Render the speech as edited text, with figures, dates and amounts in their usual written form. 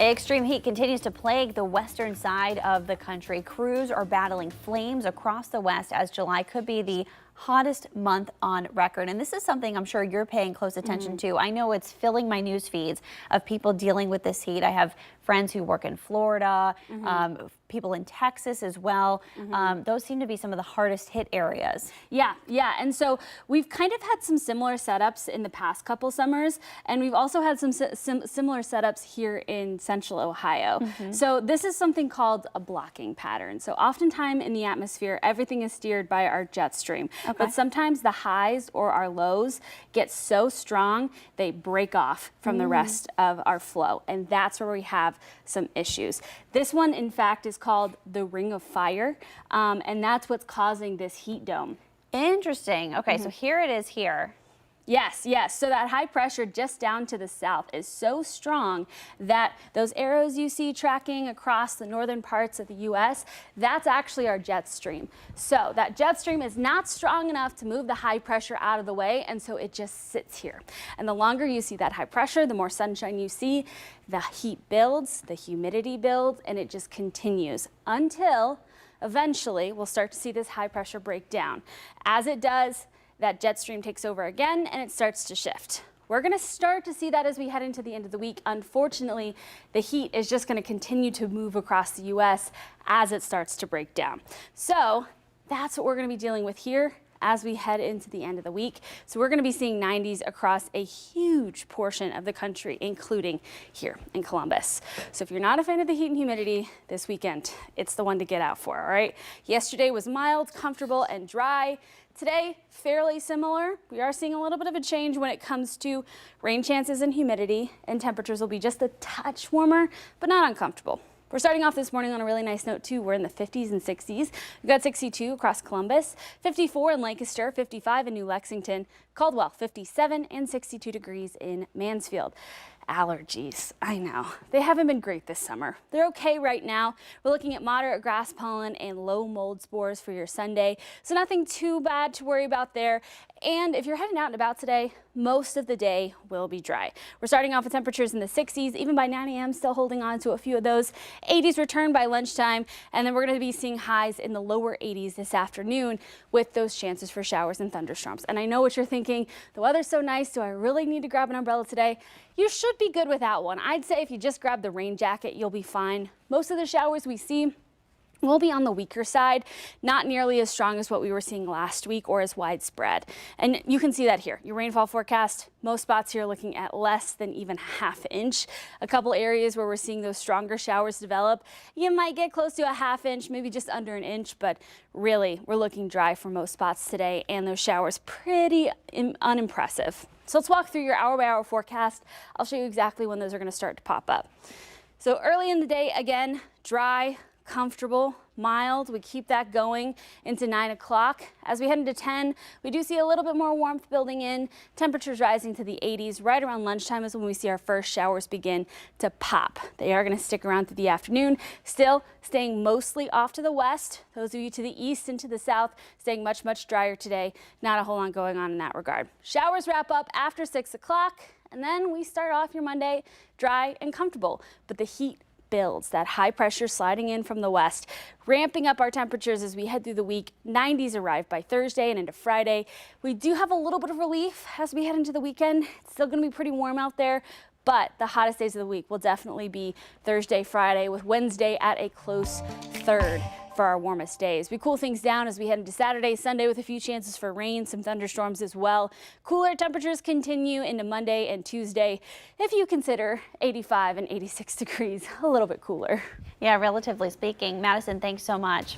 Extreme heat continues to plague the western side of the country. Crews are battling flames across the west as July could be the hottest month on record. And this is something I'm sure you're paying close attention to. I know it's filling my news feeds of people dealing with this heat. I have friends who work in Florida, people in Texas as well. Those seem to be some of the hardest hit areas. Yeah. And so we've kind of had some similar setups in the past couple summers, and we've also had some similar setups here in central Ohio. So this is something called a blocking pattern. So oftentimes in the atmosphere, everything is steered by our jet stream. But sometimes the highs or our lows get so strong, they break off from the rest of our flow. And that's where we have some issues. This one, in fact, is called the Ring of Fire, and that's what's causing this heat dome. Interesting. Okay, so here it is here. Yes. So that high pressure just down to the south is so strong that those arrows you see tracking across the northern parts of the U.S., that's actually our jet stream. So that jet stream is not strong enough to move the high pressure out of the way, and so it just sits here. And the longer you see that high pressure, the more sunshine you see, the heat builds, the humidity builds, and it just continues until eventually we'll start to see this high pressure break down. As it does, that jet stream takes over again and it starts to shift. We're going to start to see that as we head into the end of the week. Unfortunately, the heat is just going to continue to move across the U.S. as it starts to break down. So that's what we're going to be dealing with here as we head into the end of the week. So we're going to be seeing 90s across a huge portion of the country, including here in Columbus. So if you're not a fan of the heat and humidity this weekend, it's the one to get out for, all right? Yesterday was mild, comfortable, and dry. Today, fairly similar. We are seeing a little bit of a change when it comes to rain chances and humidity, and temperatures will be just a touch warmer, but not uncomfortable. We're starting off this morning on a really nice note too. We're in the 50s and 60s. We've got 62 across Columbus, 54 in Lancaster, 55 in New Lexington, Caldwell, 57 and 62 degrees in Mansfield. Allergies, I know, they haven't been great this summer. They're okay right now. We're looking at moderate grass pollen and low mold spores for your Sunday, so nothing too bad to worry about there. And if you're heading out and about today, most of the day will be dry. We're starting off with temperatures in the 60s, even by 9 a.m., still holding on to a few of those. 80s return by lunchtime, and then we're going to be seeing highs in the lower 80s this afternoon with those chances for showers and thunderstorms. And I know what you're thinking, the weather's so nice, do I really need to grab an umbrella today? You should be good without one. I'd say if you just grab the rain jacket, you'll be fine. Most of the showers we see will be on the weaker side, not nearly as strong as what we were seeing last week or as widespread. And you can see that here. Your rainfall forecast, most spots here looking at less than even ½ inch. A couple areas where we're seeing those stronger showers develop, you might get close to a ½ inch, maybe just under an inch, but really we're looking dry for most spots today, and those showers pretty unimpressive. So let's walk through your hour-by-hour forecast. I'll show you exactly when those are going to start to pop up. So early in the day, again, dry, comfortable, mild. We keep that going into 9 o'clock. As we head into 10, we do see a little bit more warmth building in. Temperatures rising to the 80s. Right around lunchtime is when we see our first showers begin to pop. They are going to stick around through the afternoon, still staying mostly off to the west. Those of you to the east and to the south staying much, much drier today. Not a whole lot going on in that regard. Showers wrap up after 6 o'clock, and then we start off your Monday dry and comfortable, but the heat builds, that high pressure sliding in from the west, ramping up our temperatures as we head through the week. 90s arrive by Thursday and into Friday. We do have a little bit of relief as we head into the weekend. It's still going to be pretty warm out there, but the hottest days of the week will definitely be Thursday, Friday, with Wednesday at a close third for our warmest days. We cool things down as we head into Saturday, Sunday with a few chances for rain, some thunderstorms as well. Cooler temperatures continue into Monday and Tuesday, if you consider 85 and 86 degrees a little bit cooler. Yeah, relatively speaking. Madison, thanks so much.